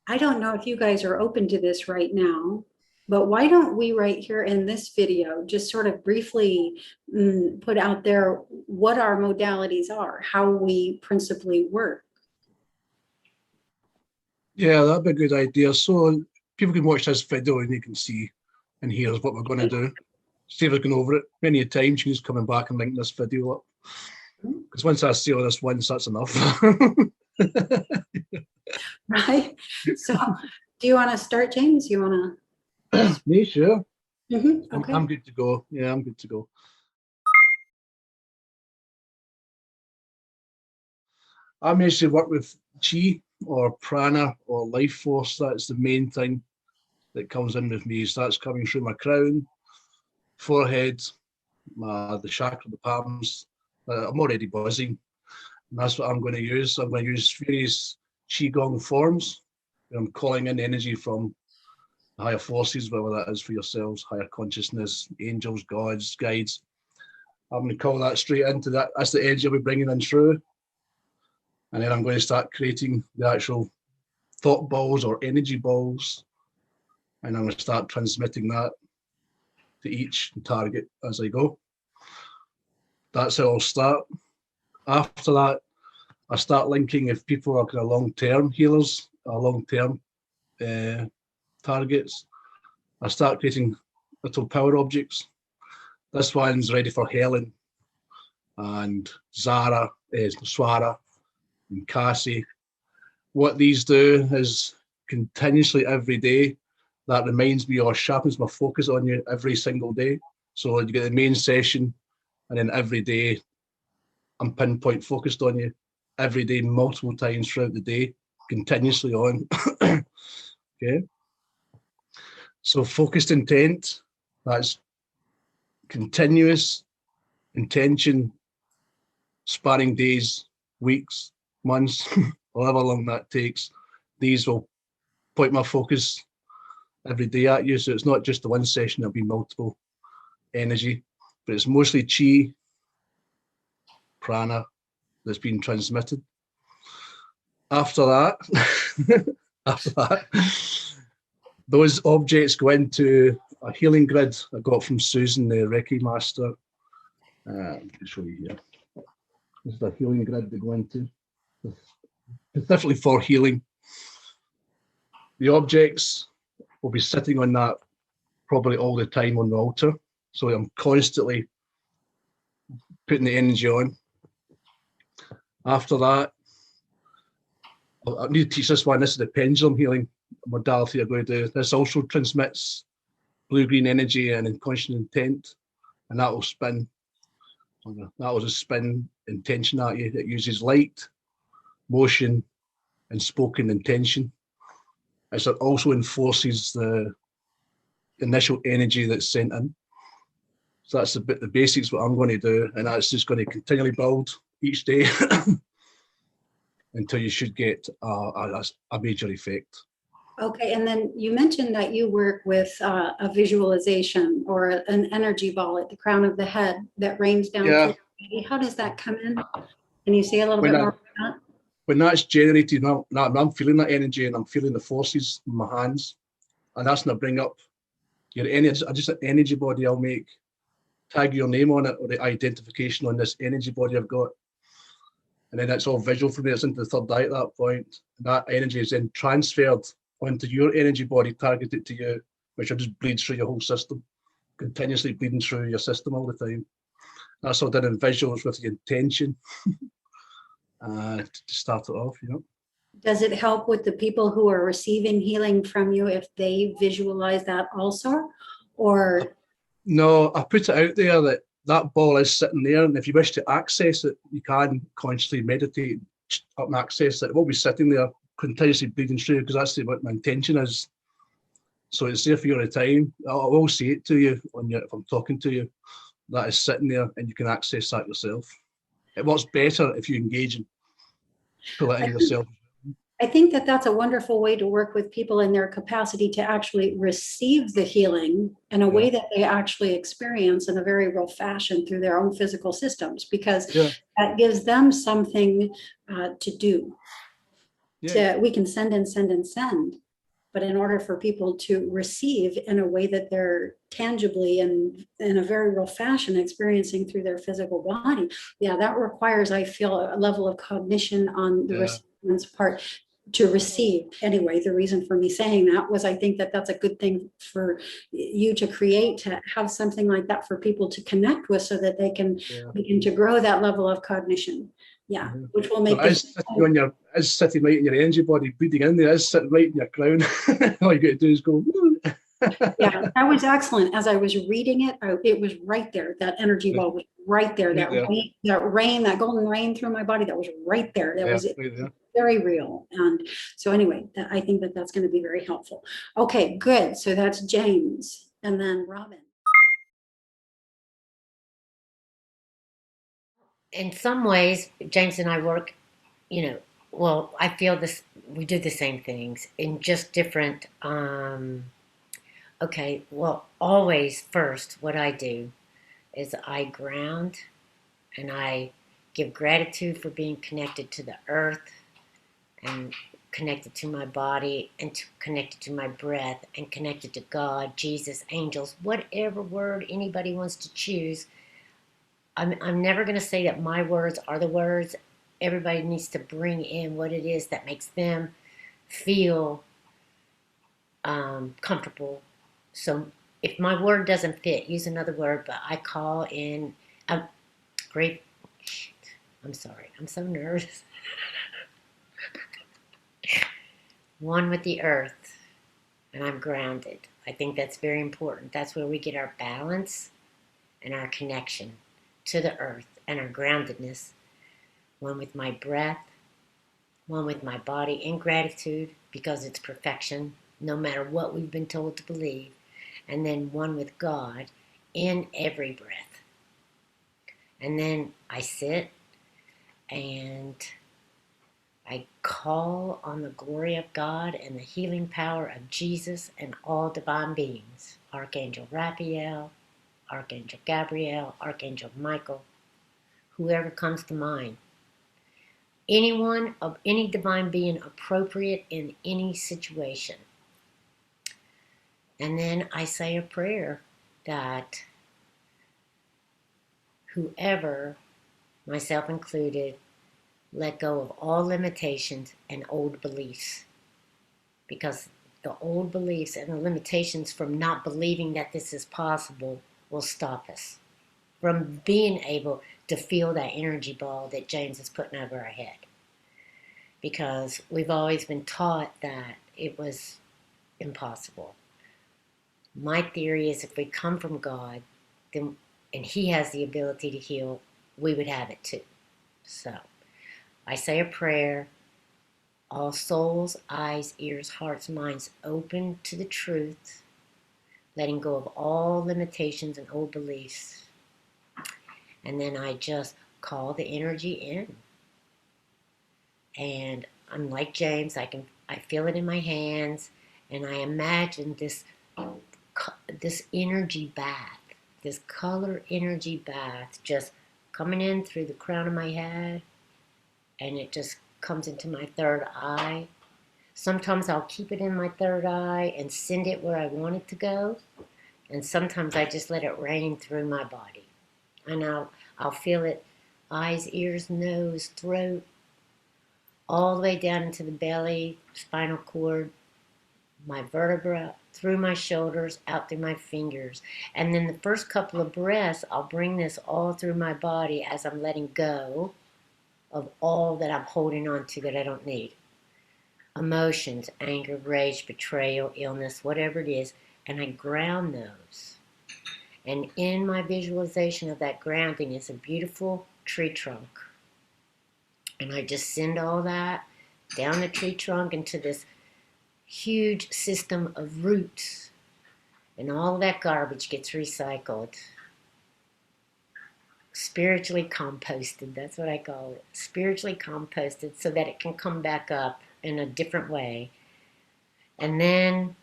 I don't know if you guys are open to this right now, but why don't we right here in this video just sort of briefly put out there what our modalities are, how we principally work. Yeah, that'd be a good idea. So people can watch this video and you can see and hear what we're going to do. Sarah's gone over it many a time. She's coming back and linking this video up. Because once I see all this once, that's enough. Right? So do you want to start, James? You want to? Me, sure. Okay. I'm good to go. Yeah, I'm good to go. I mostly work with chi or prana or life force. That's the main thing that comes in with me. So that's coming through my crown, forehead, the chakra, the palms. I'm already buzzing. And that's what I'm going to use. I'm going to use various qigong forms. I'm calling in energy from higher forces, whether that is for yourselves, higher consciousness, angels, gods, guides. I'm going to call that straight into that. That's the energy I'll be bringing in through. And then I'm going to start creating the actual thought balls or energy balls. And I'm going to start transmitting that to each target as I go. That's how I'll start. After that, I start linking if people are kind of long-term healers or long-term targets. I start creating little power objects. This one's ready for Helen and Zara, Swara, and Cassie. What these do is continuously every day, that reminds me or sharpens my focus on you every single day. So you get the main session, and then every day I'm pinpoint focused on you every day, multiple times throughout the day, continuously on. Okay. So focused intent, that's continuous intention, spanning days, weeks, months, however long that takes. These will point my focus every day at you. So it's not just the one session, there'll be multiple energy, but it's mostly chi, prana that's being transmitted. After that, those objects go into a healing grid I got from Susan, the Reiki master. I'll show you here. This is the healing grid they go into, specifically for healing. The objects will be sitting on that probably all the time on the altar. So I'm constantly putting the energy on. After that, I need to teach this one. This is the pendulum healing modality I'm going to do. This also transmits blue-green energy and inconscient intent, and that will spin. That will just spin intention at you. It uses light, motion, and spoken intention. It also enforces the initial energy that's sent in. So that's a bit the basics what I'm going to do, and that's just going to continually build each day until you should get a major effect. Okay, and then you mentioned that you work with a visualization or an energy ball at the crown of the head that rains down through the body. How does that come in? Can you say a little bit more about that? When that's generated, I'm feeling that energy and I'm feeling the forces in my hands, and that's going to bring up your energy. Just an energy body I'll make, tag your name on it or the identification on this energy body I've got. And then it's all visual for me. It's into the third eye at that point. That energy is then transferred onto your energy body, targeted to you, which will just bleed through your whole system, continuously bleeding through your system all the time. That's all done in visuals with the intention to start it off, you know. Does it help with the people who are receiving healing from you if they visualize that also? Or no, I put it out there that that ball is sitting there, and if you wish to access it, you can consciously meditate up and access it. It will be sitting there, continuously bleeding through, because that's what my intention is. So it's there for you at a time. I will say it to you if I'm talking to you. That is sitting there, and you can access that yourself. It works better if you engage and pull it in yourself. I think that that's a wonderful way to work with people in their capacity to actually receive the healing in a way that they actually experience in a very real fashion through their own physical systems, because that gives them something to do. we can send and send and send. But in order for people to receive in a way that they're tangibly and in a very real fashion experiencing through their physical body, yeah, that requires, I feel, a level of cognition on the recipient's part to receive. Anyway, the reason for me saying that was I think that that's a good thing for you to create, to have something like that for people to connect with so that they can begin to grow that level of cognition. Yeah, which will make it's sitting right in your energy body, breathing in there, it's sitting right in your crown. All you got to do is go. Yeah, that was excellent. As I was reading it, it was right there. That energy ball was right there. That rain, that golden rain through my body, that was right there. That was right very real. And so anyway, I think that that's going to be very helpful. Okay, good. So that's James. And then Robin. In some ways, James and I work, well, I feel this, we do the same things in just different, okay, well, always first, what I do is I ground and I give gratitude for being connected to the earth and connected to my body and connected to my breath and connected to God, Jesus, angels, whatever word anybody wants to choose. I'm never going to say that my words are the words. Everybody needs to bring in what it is that makes them feel comfortable. So if my word doesn't fit, use another word, but I call in a great, I'm sorry, I'm so nervous. One with the earth, and I'm grounded. I think that's very important. That's where we get our balance and our connection to the earth and our groundedness. One with my breath, one with my body in gratitude because it's perfection, no matter what we've been told to believe. And then one with God in every breath. And then I sit and I call on the glory of God and the healing power of Jesus and all divine beings. Archangel Raphael, Archangel Gabriel, Archangel Michael, whoever comes to mind. Anyone of any divine being appropriate in any situation. And then I say a prayer that whoever, myself included, let go of all limitations and old beliefs. Because the old beliefs and the limitations from not believing that this is possible will stop us from being able to feel that energy ball that James is putting over our head. Because we've always been taught that it was impossible. My theory is if we come from God, then, and He has the ability to heal, we would have it too. So I say a prayer, all souls, eyes, ears, hearts, minds open to the truth, letting go of all limitations and old beliefs. And then I just call the energy in. And I'm like James, I feel it in my hands, and I imagine this energy bath, this color energy bath just coming in through the crown of my head, and it just comes into my third eye. Sometimes I'll keep it in my third eye and send it where I want it to go, and sometimes I just let it rain through my body. And I'll feel it, eyes, ears, nose, throat, all the way down into the belly, spinal cord, my vertebra, through my shoulders, out through my fingers. And then the first couple of breaths, I'll bring this all through my body as I'm letting go of all that I'm holding on to that I don't need. Emotions, anger, rage, betrayal, illness, whatever it is, and I ground those. And in my visualization of that grounding is a beautiful tree trunk. And I just send all that down the tree trunk into this huge system of roots. And all that garbage gets recycled. Spiritually composted, that's what I call it. Spiritually composted so that it can come back up in a different way. And then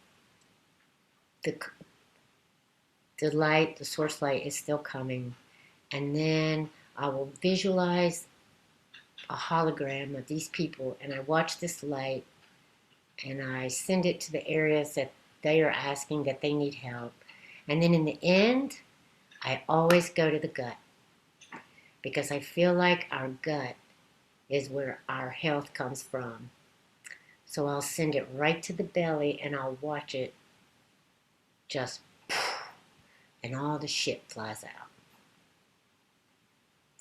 the light, the source light is still coming. And then I will visualize a hologram of these people, and I watch this light, and I send it to the areas that they are asking that they need help. And then in the end, I always go to the gut, because I feel like our gut is where our health comes from. So I'll send it right to the belly, and I'll watch it just, and all the shit flies out.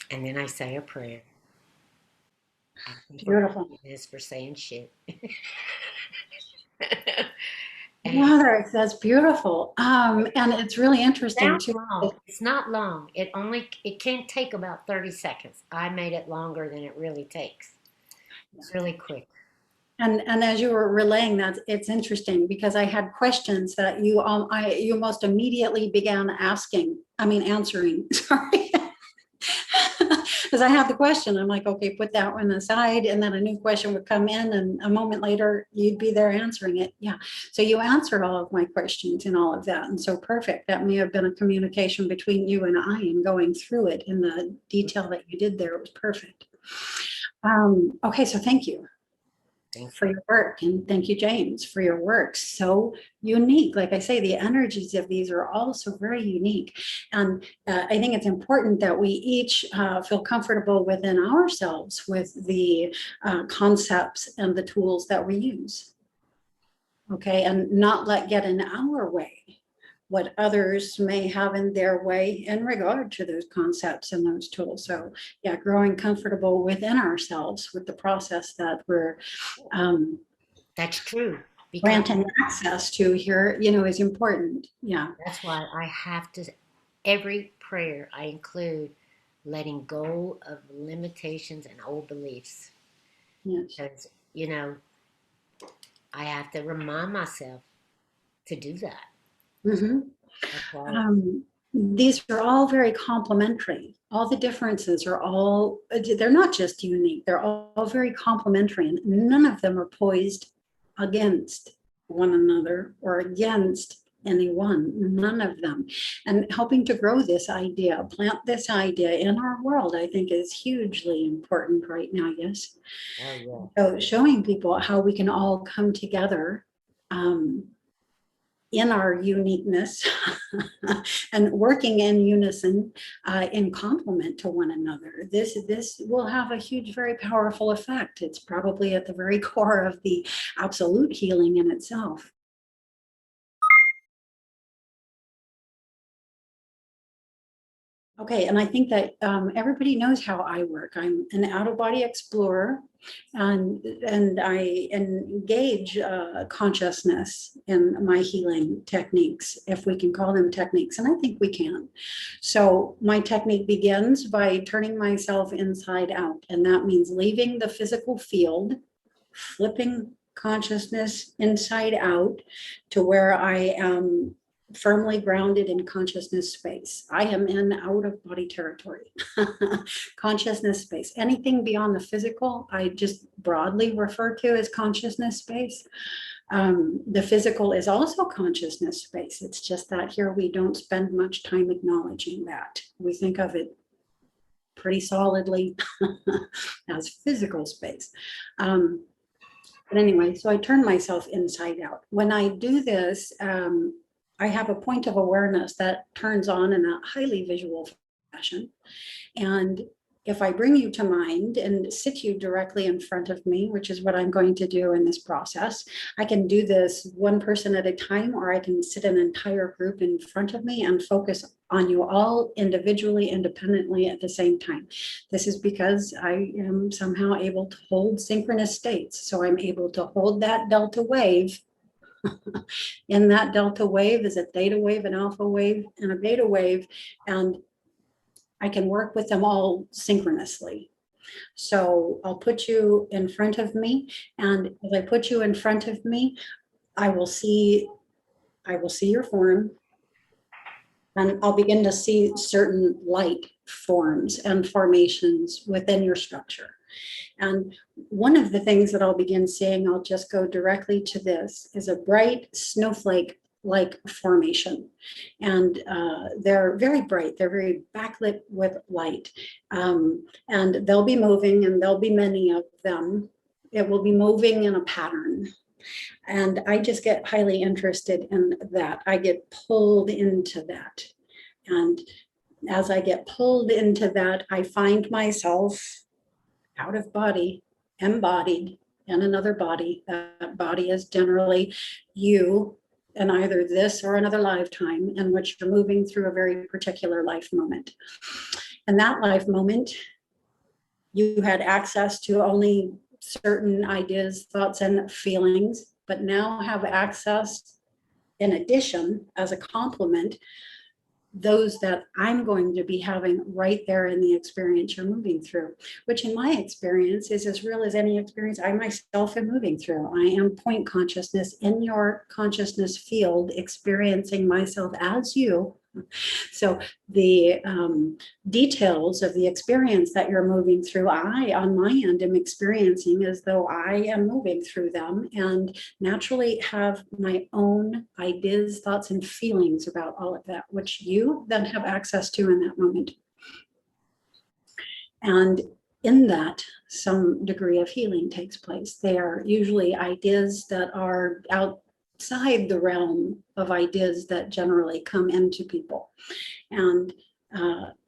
And then I say a prayer. Beautiful. Forgiveness for saying shit. And Yeah, that's beautiful. And it's really interesting sounds too. long. It's not long. It can take about 30 seconds. I made it longer than it really takes. It's really quick. And as you were relaying that, it's interesting because I had questions that you most immediately began answering. Sorry. Because I have the question, I'm like, okay, put that one aside, and then a new question would come in, and a moment later, you'd be there answering it. Yeah. So you answered all of my questions and all of that, and so perfect. That may have been a communication between you and I, and going through it in the detail that you did there. It was perfect. Okay, so thank you for your work, and thank you, James, for your work. So unique. Like I say, the energies of these are also very unique, and I think it's important that we each feel comfortable within ourselves with the concepts and the tools that we use. Okay, and not let get in our way what others may have in their way in regard to those concepts and those tools. So yeah, growing comfortable within ourselves with the process that we're That's true. Because granting access to here, is important. Yeah. that's why I have to, every prayer I include letting go of limitations and old beliefs. Yes. Because, I have to remind myself to do that. Mhm. That's why. These are all very complementary. All the differences are they're not just unique, they're all very complementary, and none of them are poised against one another or against anyone, none of them. And helping to grow this idea, plant this idea in our world, I think is hugely important right now, yes? Oh, yeah. So showing people how we can all come together in our uniqueness and working in unison, in complement to one another. This will have a huge, very powerful effect. It's probably at the very core of the absolute healing in itself. Okay, and I think that everybody knows how I work. I'm an out-of-body explorer, and I engage consciousness in my healing techniques, if we can call them techniques, and I think we can. So my technique begins by turning myself inside out, and that means leaving the physical field, flipping consciousness inside out to where I am firmly grounded in consciousness space. I am in out of body territory, consciousness space. Anything beyond the physical, I just broadly refer to as consciousness space. The physical is also consciousness space. It's just that here we don't spend much time acknowledging that. We think of it pretty solidly as physical space. But anyway, so I turn myself inside out. When I do this, I have a point of awareness that turns on in a highly visual fashion. And if I bring you to mind and sit you directly in front of me, which is what I'm going to do in this process, I can do this one person at a time, or I can sit an entire group in front of me and focus on you all individually, independently at the same time. This is because I am somehow able to hold synchronous states. So I'm able to hold that delta wave. In that delta wave is a theta wave, an alpha wave, and a beta wave, and I can work with them all synchronously. So I'll put you in front of me, and as I put you in front of me, I will see your form, and I'll begin to see certain light forms and formations within your structure. And one of the things that I'll begin seeing, I'll just go directly to this, is a bright snowflake like formation. And they're very bright, they're very backlit with light. And they'll be moving, and there'll be many of them. It will be moving in a pattern. And I just get highly interested in that. I get pulled into that. And as I get pulled into that, I find myself out of body, embodied in another body. That body is generally you in either this or another lifetime in which you're moving through a very particular life moment. And that life moment, you had access to only certain ideas, thoughts, and feelings, but now have access, in addition, as a complement, those that I'm going to be having right there in the experience you're moving through, which in my experience is as real as any experience I myself am moving through. I am point consciousness in your consciousness field, experiencing myself as you. So the details of the experience that you're moving through, I, on my end, am experiencing as though I am moving through them, and naturally have my own ideas, thoughts, and feelings about all of that, which you then have access to in that moment. And in that, some degree of healing takes place. They are usually ideas that are outside the realm of ideas that generally come into people. And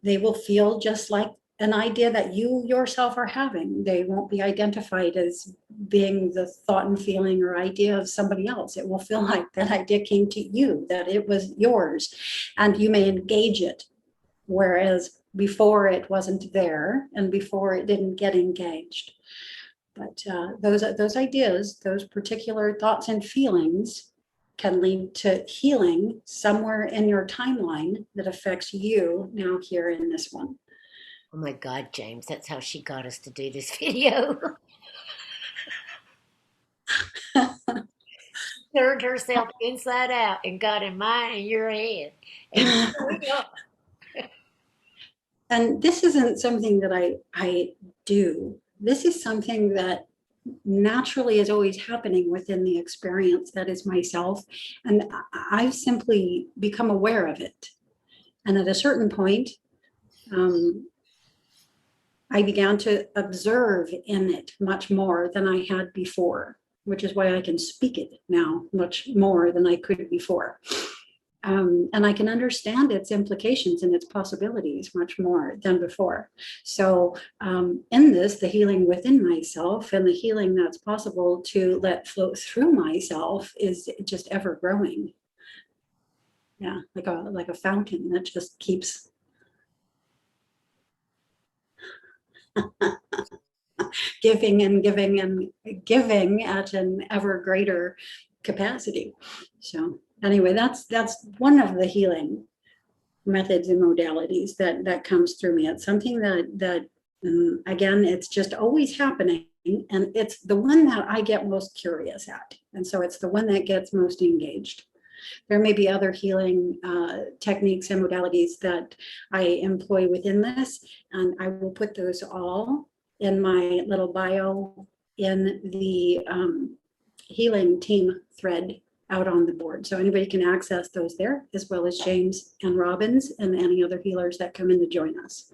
they will feel just like an idea that you yourself are having. They won't be identified as being the thought and feeling or idea of somebody else. It will feel like that idea came to you, that it was yours, and you may engage it. Whereas before it wasn't there, and before it didn't get engaged. But those ideas, those particular thoughts and feelings can lead to healing somewhere in your timeline that affects you now here in this one. Oh my God, James, that's how she got us to do this video. Turned herself inside out and got in mine and your head. And here we go. And this isn't something that I do. This is something that naturally is always happening within the experience that is myself. And I've simply become aware of it. And at a certain point, I began to observe in it much more than I had before, which is why I can speak it now much more than I could before. And I can understand its implications and its possibilities much more than before. So in this, the healing within myself and the healing that's possible to let flow through myself is just ever growing. Yeah, like a fountain that just keeps giving and giving and giving at an ever greater capacity. So anyway, that's one of the healing methods and modalities that comes through me. It's something that again, it's just always happening, and it's the one that I get most curious at, and so it's the one that gets most engaged. There may be other healing techniques and modalities that I employ within this, and I will put those all in my little bio in the healing team thread out on the board. So anybody can access those there, as well as James and Robyn's and any other healers that come in to join us.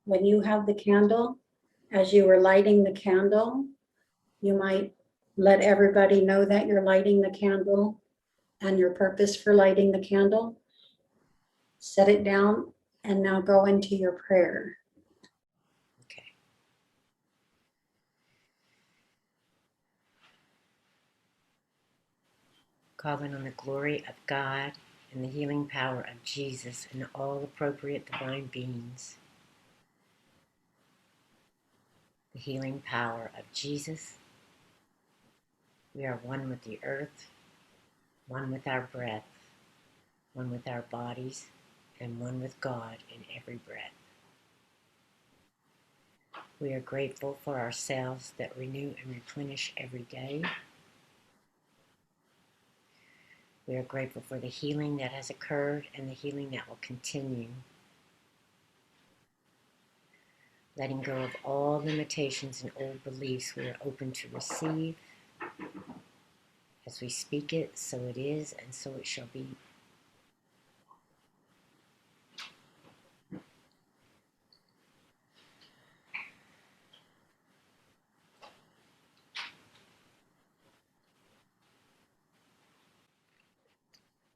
When you have the candle, as you were lighting the candle, you might let everybody know that you're lighting the candle and your purpose for lighting the candle. Set it down and now go into your prayer. Okay. Calling on the glory of God and the healing power of Jesus and all appropriate divine beings. The healing power of Jesus. We are one with the earth, one with our breath, one with our bodies, and one with God in every breath. We are grateful for our cells that renew and replenish every day. We are grateful for the healing that has occurred and the healing that will continue. Letting go of all limitations and old beliefs, we are open to receive. As we speak it, so it is, and so it shall be.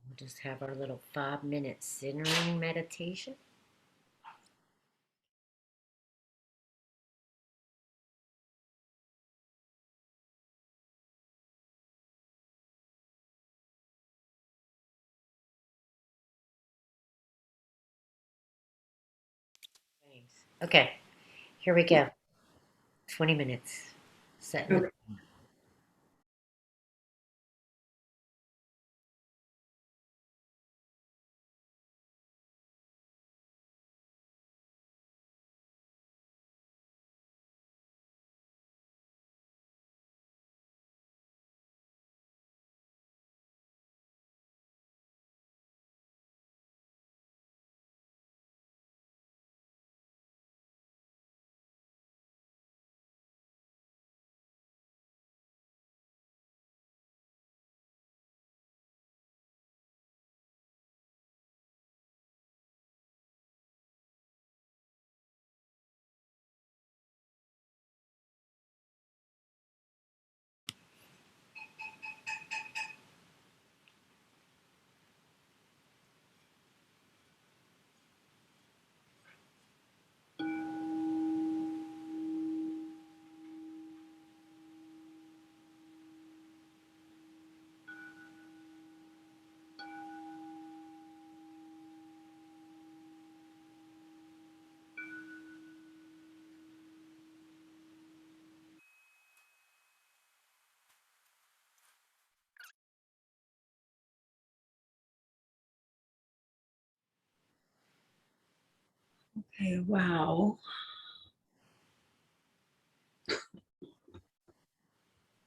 We'll just have our little 5-minute centering meditation. Okay, here we go. 20 minutes. Setting Okay. it. Okay, wow.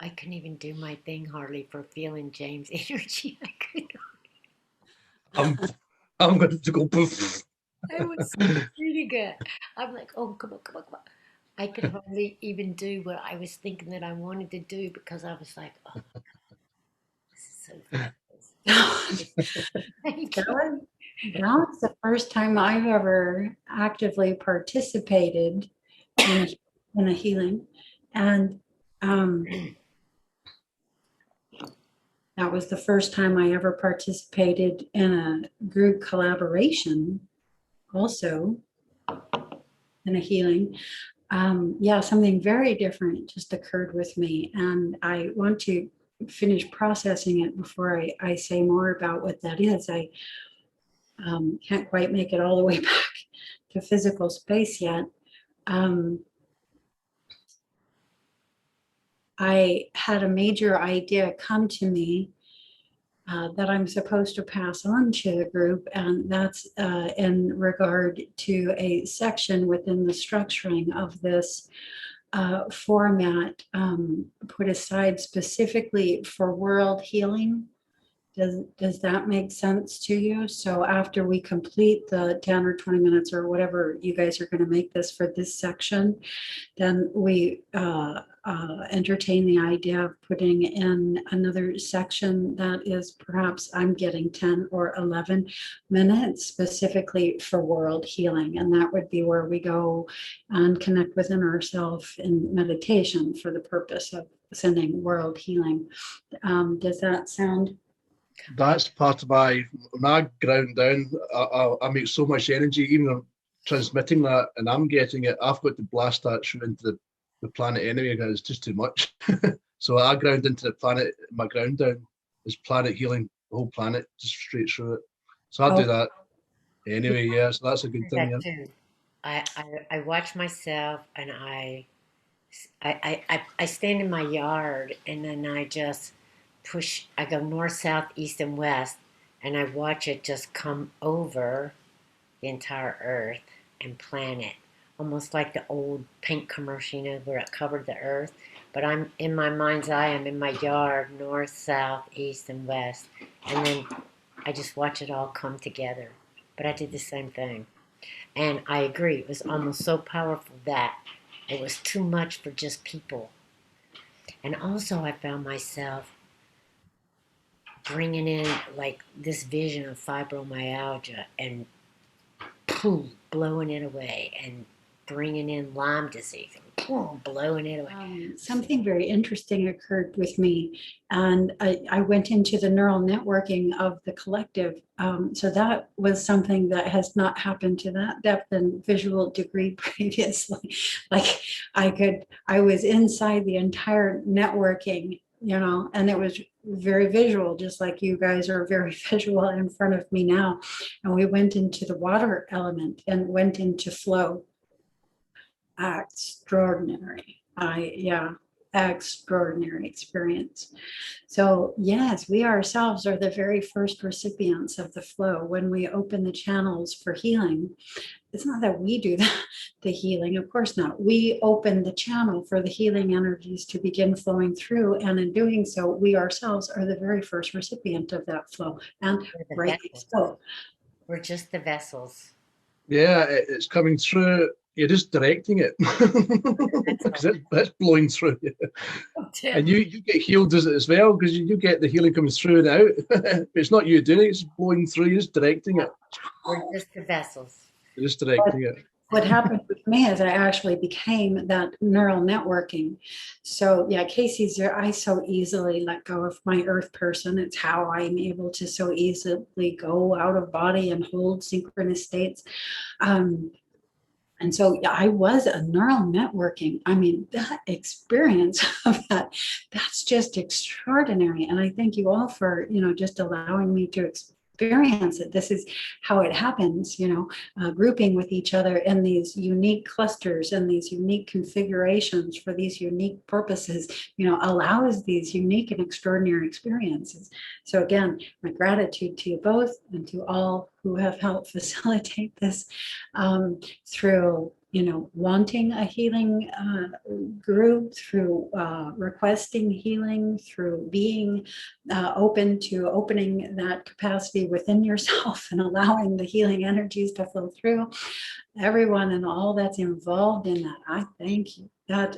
I couldn't even do my thing hardly for feeling James' energy. I could not. I'm going to go poof. I was reading it. I'm like, oh, come on, come on, come on. I could hardly even do what I was thinking that I wanted to do because I was like, oh, this is so fabulous. Thank That you. was the first time I've ever actively participated in a healing. And that was the first time I ever participated in a group collaboration, also in a healing. Yeah, something very different just occurred with me. And I want to finish processing it before I say more about what that is. I can't quite make it all the way back to physical space yet. I had a major idea come to me that I'm supposed to pass on to the group, and that's in regard to a section within the structuring of this format put aside specifically for world healing. Does that make sense to you? So after we complete the 10 or 20 minutes or whatever you guys are going to make this for this section, then we entertain the idea of putting in another section that is perhaps I'm getting 10 or 11 minutes specifically for world healing. And that would be where we go and connect within ourselves in meditation for the purpose of sending world healing. Does that sound That's part of when I ground down, I make so much energy, even though I'm transmitting that and I'm getting it, I've got to blast that through into the planet anyway, because it's just too much. So I ground into the planet, my ground down is planet healing, the whole planet, just straight through it. So I do that anyway, yeah, so that's a good do thing, that yeah. too. I watch myself and I stand in my yard and then I just push, I go north, south, east, and west, and I watch it just come over the entire earth and planet, almost like the old paint commercial, where it covered the earth. But I'm in my mind's eye, I'm in my yard, north, south, east, and west, and then I just watch it all come together. But I did the same thing. And I agree, it was almost so powerful that it was too much for just people. And also, I found myself bringing in like this vision of fibromyalgia and boom, blowing it away, and bringing in Lyme disease and boom, blowing it away. Something very interesting occurred with me, and I went into the neural networking of the collective. So that was something that has not happened to that depth and visual degree previously. Like I was inside the entire networking, and it was very visual, just like you guys are very visual in front of me now. And we went into the water element and went into flow. Extraordinary. Extraordinary experience. So yes, we ourselves are the very first recipients of the flow. When we open the channels for healing, it's not that we do the healing, of course not. We open the channel for the healing energies to begin flowing through, and in doing so, we ourselves are the very first recipient of that flow, and We're the rightly vessels. so. We're just the vessels. Yeah, it's coming through. You're just directing it because it's blowing through you. And you get healed as well, because you get the healing coming through and out. But it's not you doing it, it's blowing through, you're just directing it. We're just the vessels. You're just directing it. What happened with me is I actually became that neural networking. So yeah, Casey's there. I so easily let go of my earth person. It's how I'm able to so easily go out of body and hold synchronous states. And so yeah, I was a neural networking. I mean, that experience of that's just extraordinary. And I thank you all for, just allowing me to experience it. This is how it happens, grouping with each other in these unique clusters and these unique configurations for these unique purposes, allows these unique and extraordinary experiences. So again, my gratitude to you both and to all who have helped facilitate this through wanting a healing group, through requesting healing, through being open to opening that capacity within yourself and allowing the healing energies to flow through everyone and all that's involved in that. I thank you. That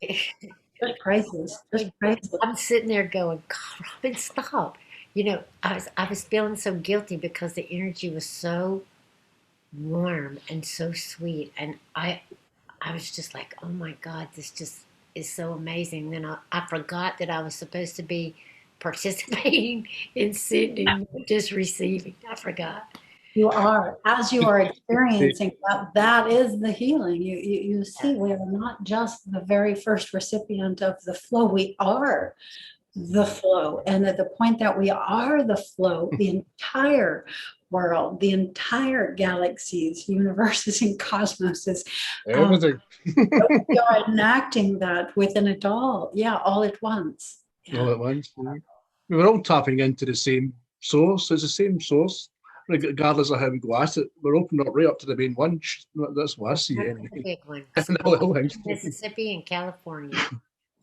just priceless, just priceless. I'm sitting there going, God, Robyn, stop. I was feeling so guilty because the energy was so warm and so sweet, and I was just like, oh my God, this just is so amazing. Then I forgot that I was supposed to be participating in sending, not just receiving. I forgot. You are, as you are experiencing that is the healing. You see, we are not just the very first recipient of the flow. We are the flow. And at the point that we are the flow, the entire world, the entire galaxies, universes, and cosmoses, Everything. we are enacting that within it all. Yeah, all at once. Yeah. All at once. We were all tapping into the same source. It's the same source, regardless of how we go at it. We're opening up right up to the main one. That's what I see That's anyway. the big one. Mississippi and California.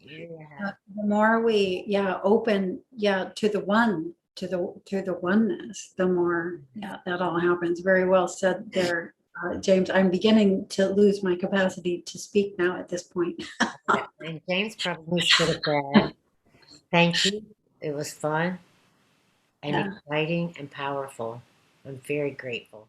Yeah. The more we open to the one, to the oneness, the more that all happens. Very well said there, James. I'm beginning to lose my capacity to speak now at this point. And James probably should have said, thank you. It was fun and exciting and powerful. I'm very grateful.